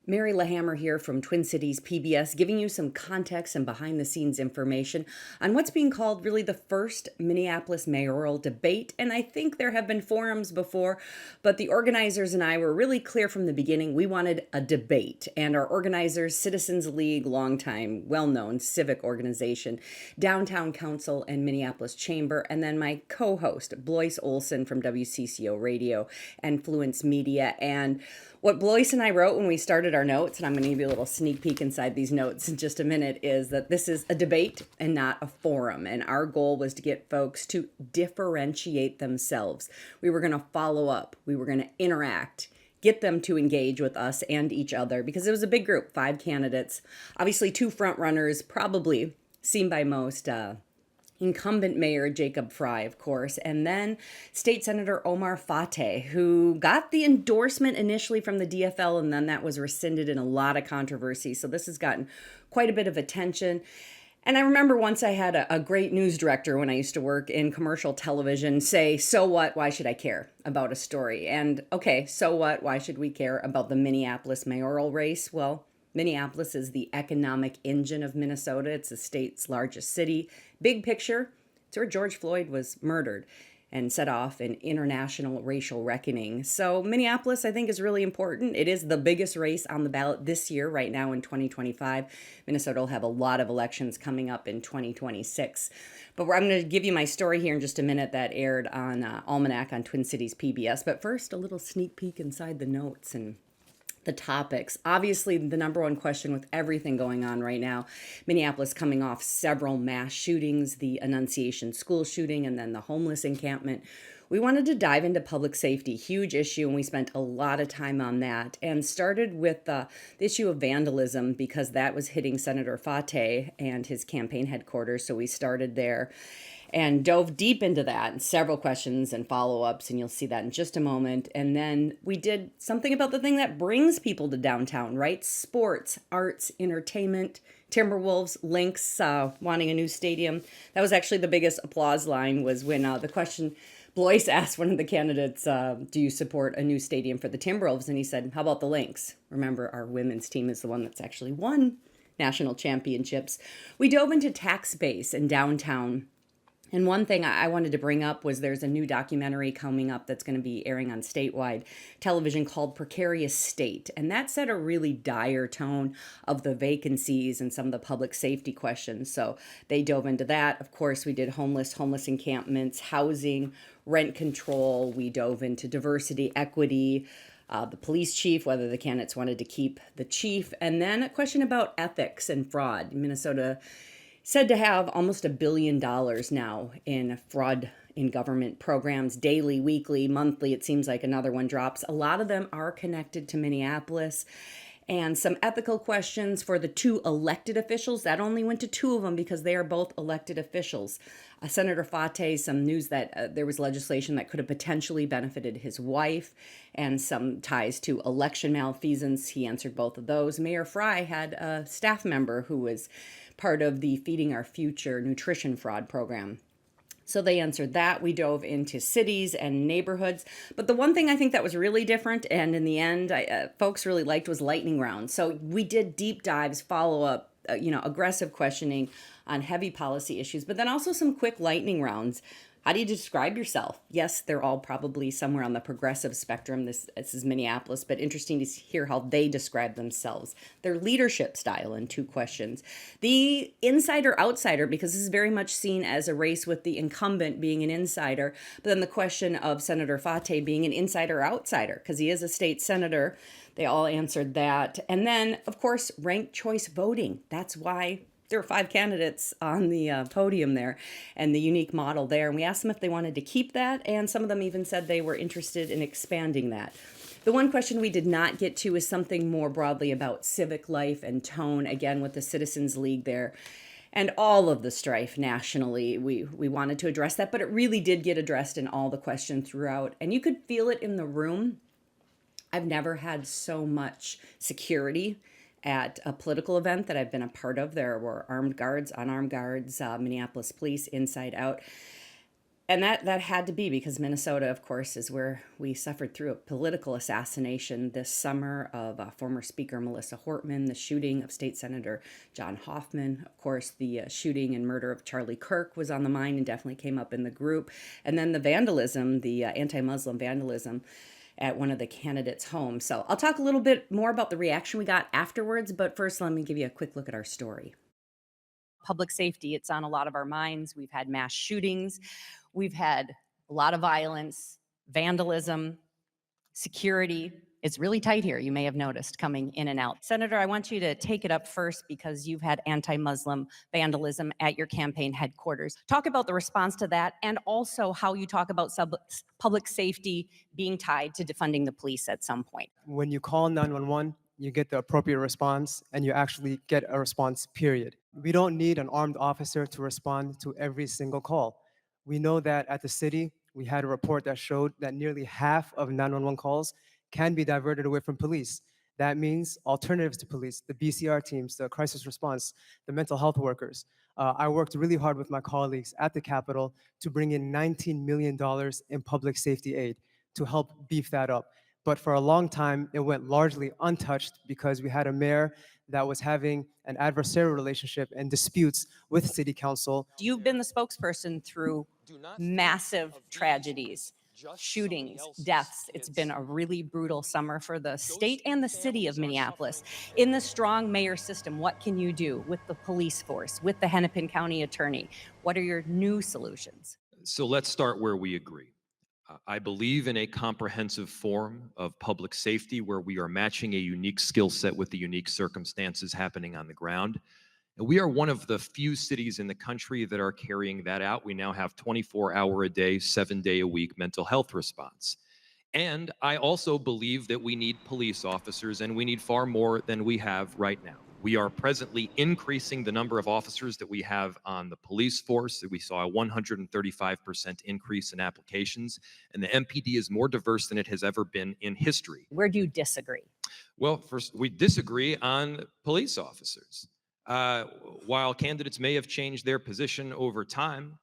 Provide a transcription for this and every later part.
Mary LaHammer here from Twin Cities PBS, giving you some context and behind the scenes information on what's being called really the first Minneapolis mayoral debate. And I think there have been forums before, but the organizers and I were really clear from the beginning. We wanted a debate. And our organizers, Citizens League, longtime, well known civic organization, Downtown Council, and Minneapolis Chamber, and then my co host, Blois Olson from WCCO Radio and Fluence Media. And what Blois and I wrote when we started our notes, and I'm going to give you a little sneak peek inside these notes in just a minute, is that this is a debate and not a forum. And our goal was to get folks to differentiate themselves. We were going to follow up, we were going to interact, get them to engage with us and each other, because it was a big group, 5 candidates, obviously 2 front runners, probably seen by most, incumbent mayor Jacob Fry, of course, and then State Senator Omar Fateh, who got the endorsement initially from the DFL, and then that was rescinded in a lot of controversy. So this has gotten quite a bit of attention. And I remember once I had a great news director when I used to work in commercial television say, "So what? Why should I care about a story?" And okay, so what? Why should we care about the Minneapolis mayoral race? Well, Minneapolis is the economic engine of Minnesota. It's the state's largest city. Big picture, it's where George Floyd was murdered and set off an international racial reckoning. So Minneapolis, I think, is really important. It is the biggest race on the ballot this year, right now in 2025. Minnesota will have a lot of elections coming up in 2026. But I'm going to give you my story here in just a minute that aired on Almanac on Twin Cities PBS. But first, a little sneak peek inside the notes and the topics. Obviously, the number one question with everything going on right now, Minneapolis coming off several mass shootings, the Annunciation school shooting, and then the homeless encampment. We wanted to dive into public safety, huge issue, and we spent a lot of time on that, and started with the issue of vandalism because that was hitting Senator Fateh and his campaign headquarters, so we started there and dove deep into that and several questions and follow-ups, and you'll see that in just a moment. And then we did something about the thing that brings people to downtown, right? Sports, arts, entertainment, Timberwolves, Lynx wanting a new stadium. That was actually the biggest applause line, was when the question Blois asked one of the candidates, do you support a new stadium for the Timberwolves? And he said, how about the Lynx? Remember, our women's team is the one that's actually won national championships. We dove into tax base and downtown. And one thing I wanted to bring up was there's a new documentary coming up that's going to be airing on statewide television called Precarious State. And that set a really dire tone of the vacancies and some of the public safety questions. So they dove into that. Of course, we did homeless encampments, housing, rent control. We dove into diversity, equity, the police chief, whether the candidates wanted to keep the chief, and then a question about ethics and fraud. Minnesota said to have almost $1 billion now in fraud in government programs, daily, weekly, monthly. It seems like another one drops. A lot of them are connected to Minneapolis. And some ethical questions for the 2 elected officials. That only went to 2 of them because they are both elected officials. Senator Fateh, some news that there was legislation that could have potentially benefited his wife, and some ties to election malfeasance. He answered both of those. Mayor Fry had a staff member who was part of the Feeding Our Future nutrition fraud program. So they answered that. We dove into cities and neighborhoods. But the one thing I think that was really different, and in the end, folks really liked, was lightning rounds. So we did deep dives, follow-up, aggressive questioning on heavy policy issues, but then also some quick lightning rounds. How do you describe yourself? Yes, they're all probably somewhere on the progressive spectrum. This is Minneapolis, but interesting to hear how they describe themselves. Their leadership style in 2 questions. The insider-outsider, because this is very much seen as a race with the incumbent being an insider, but then the question of Senator Fateh being an insider-outsider, because he is a state senator. They all answered that. And then, of course, ranked choice voting. That's why there were 5 candidates on the podium there and the unique model there. And we asked them if they wanted to keep that. And some of them even said they were interested in expanding that. The one question we did not get to is something more broadly about civic life and tone, again, with the Citizens League there. And all of the strife nationally, we wanted to address that, but it really did get addressed in all the questions throughout. And you could feel it in the room. I've never had so much security at a political event that I've been a part of. There were armed guards, unarmed guards, Minneapolis police, inside out. And that had to be because Minnesota, of course, is where we suffered through a political assassination this summer of former Speaker Melissa Hortman, the shooting of State Senator John Hoffman. Of course, the shooting and murder of Charlie Kirk was on the mind and definitely came up in the group. And then the vandalism, the anti-Muslim vandalism at one of the candidates' homes. So I'll talk a little bit more about the reaction we got afterwards, but first let me give you a quick look at our story. Public safety, it's on a lot of our minds. We've had mass shootings, we've had a lot of violence, vandalism, security. It's really tight here, you may have noticed, coming in and out. Senator, I want you to take it up first because you've had anti-Muslim vandalism at your campaign headquarters. Talk about the response to that and also how you talk about public safety being tied to defunding the police at some point. When you call 911, you get the appropriate response and you actually get a response, period. We don't need an armed officer to respond to every single call. We know that at the city, we had a report that showed that nearly half of 911 calls can be diverted away from police. That means alternatives to police, the BCR teams, the crisis response, the mental health workers. I worked really hard with my colleagues at the Capitol to bring in $19 million in public safety aid to help beef that up. But for a long time, it went largely untouched because we had a mayor that was having an adversarial relationship and disputes with city council. You've been the spokesperson through massive tragedies, shootings, deaths. It's been a really brutal summer for the state and the city of Minneapolis. In the strong mayor system, what can you do with the police force, with the Hennepin County attorney? What are your new solutions? So let's start where we agree. I believe in a comprehensive form of public safety where we are matching a unique skill set with the unique circumstances happening on the ground. And we are one of the few cities in the country that are carrying that out. We now have 24-hour a day, 7-day a week mental health response. And I also believe that we need police officers, and we need far more than we have right now. We are presently increasing the number of officers that we have on the police force. We saw a 135% increase in applications, and the MPD is more diverse than it has ever been in history. Where do you disagree? Well, first, we disagree on police officers. While candidates may have changed their position over time,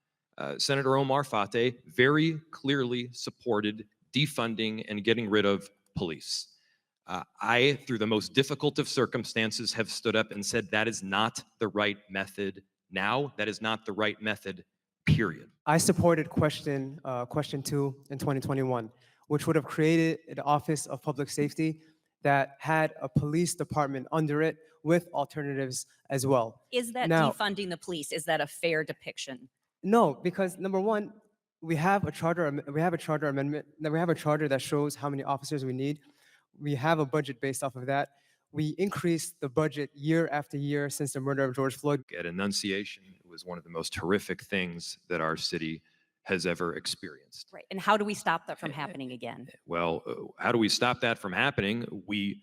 Senator Omar Fateh very clearly supported defunding and getting rid of police. I, through the most difficult of circumstances, have stood up and said that is not the right method now. That is not the right method, period. I supported question 2 in 2021, which would have created an Office of Public Safety that had a police department under it with alternatives as well. Is that Now, defunding the police? Is that a fair depiction? no, because number one, we have a charter amendment, we have a charter that shows how many officers we need. We have a budget based off of that. We increased the budget year after year since the murder of George Floyd. At Annunciation, it was one of the most horrific things that our city has ever experienced. Right. And how do we stop that from happening again? Well, how do we stop that from happening? We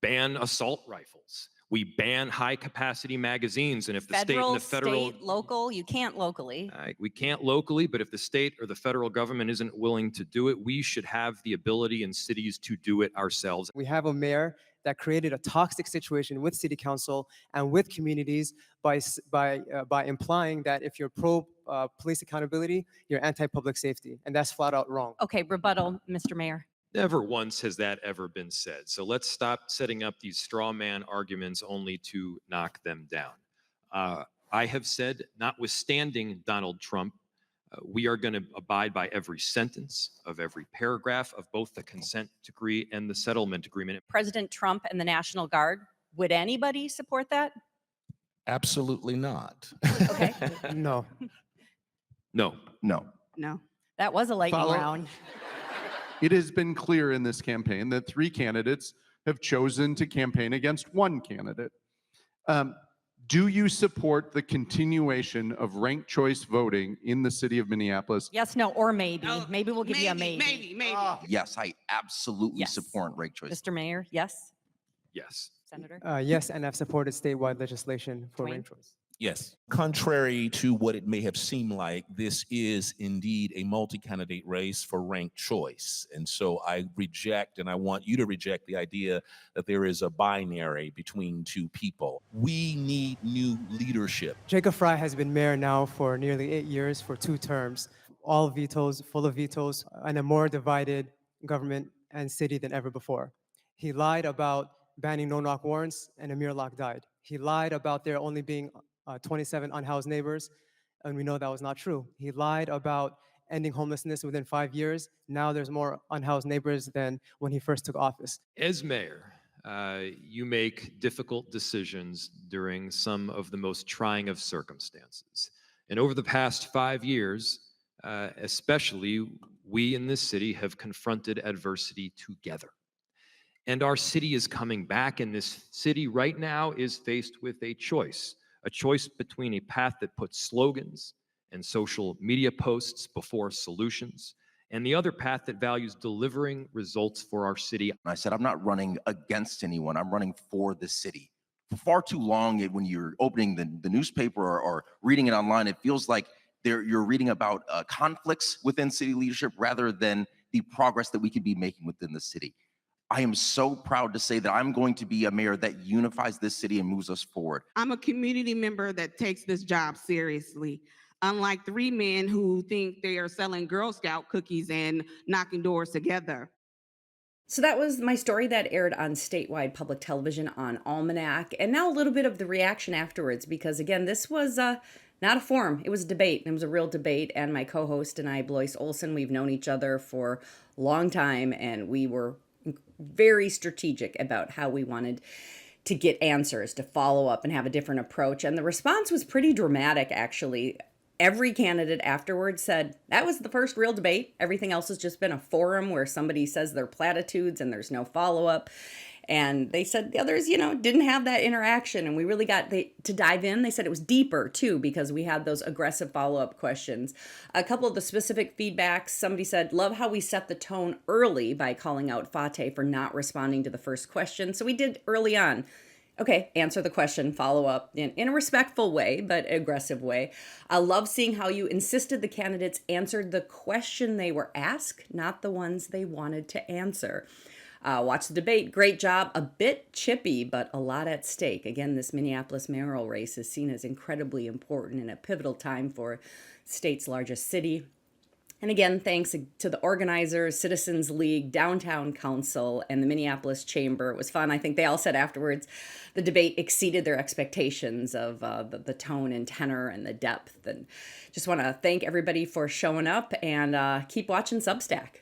ban assault rifles. We ban high-capacity magazines, and if the state and the federal, state, local, you can't locally. we can't locally, but if the state or the federal government isn't willing to do it, we should have the ability in cities to do it ourselves. We have a mayor that created a toxic situation with city council and with communities by implying that if you're pro police accountability, you're anti-public safety, and that's flat out wrong. Okay, rebuttal, Mr. Mayor. Never once has that ever been said. So let's stop setting up these straw man arguments only to knock them down. I have said, notwithstanding Donald Trump, we are going to abide by every sentence of every paragraph of both the consent decree and the settlement agreement. President Trump and the National Guard, would anybody support that? Absolutely not. Okay. No. No. No. No. That was a lightning Follow- round. It has been clear in this campaign that 3 candidates have chosen to campaign against 1 candidate. Do you support the continuation of ranked choice voting in the city of Minneapolis? Yes, no, or maybe. Maybe we'll give you a maybe. Maybe. Yes, I absolutely Yes. support ranked choice. Mr. Mayor, yes? Yes. Senator? Yes, and I've supported statewide legislation for Dwayne? ranked choice. Yes. Contrary to what it may have seemed like, this is indeed a multi-candidate race for ranked choice. And so I reject, and I want you to reject the idea that there is a binary between 2 people. We need new leadership. Jacob Fry has been mayor now for nearly 8 years for 2 terms. all vetoes, full of vetoes, and a more divided government and city than ever before. He lied about banning no-knock warrants, and a mere lock died. He lied about there only being 27 unhoused neighbors, and we know that was not true. He lied about ending homelessness within 5 years. Now there's more unhoused neighbors than when he first took office. As mayor, you make difficult decisions during some of the most trying of circumstances. And over the past 5 years, especially, we in this city have confronted adversity together. And our city is coming back, and this city right now is faced with a choice between a path that puts slogans and social media posts before solutions, and the other path that values delivering results for our city. And I said, I'm not running against anyone. I'm running for the city. For far too long, when you're opening the newspaper or reading it online, it feels like you're reading about conflicts within city leadership rather than the progress that we could be making within the city. I am so proud to say that I'm going to be a mayor that unifies this city and moves us forward. I'm a community member that takes this job seriously. Unlike three men who think they are selling Girl Scout cookies and knocking doors together. So that was my story that aired on statewide public television on Almanac. And now a little bit of the reaction afterwards, because again, this was not a forum. It was a debate. It was a real debate. And my co-host and I, Blois Olson, we've known each other for a long time, and we were very strategic about how we wanted to get answers, to follow up and have a different approach. And the response was pretty dramatic, actually. Every candidate afterwards said that was the first real debate. Everything else has just been a forum where somebody says their platitudes and there's no follow-up. And they said the others, didn't have that interaction. And we really got to dive in. They said it was deeper, too, because we had those aggressive follow-up questions. A couple of the specific feedbacks, somebody said, love how we set the tone early by calling out Fateh for not responding to the first question. So we did early on. Okay, answer the question, follow up in a respectful way, but aggressive way. I love seeing how you insisted the candidates answered the question they were asked, not the ones they wanted to answer. Watch the debate. Great job. A bit chippy, but a lot at stake. Again, this Minneapolis mayoral race is seen as incredibly important and a pivotal time for the state's largest city. And again, thanks to the organizers, Citizens League, Downtown Council, and the Minneapolis Chamber. It was fun. I think they all said afterwards the debate exceeded their expectations of the tone and tenor and the depth. And just want to thank everybody for showing up, and keep watching Substack.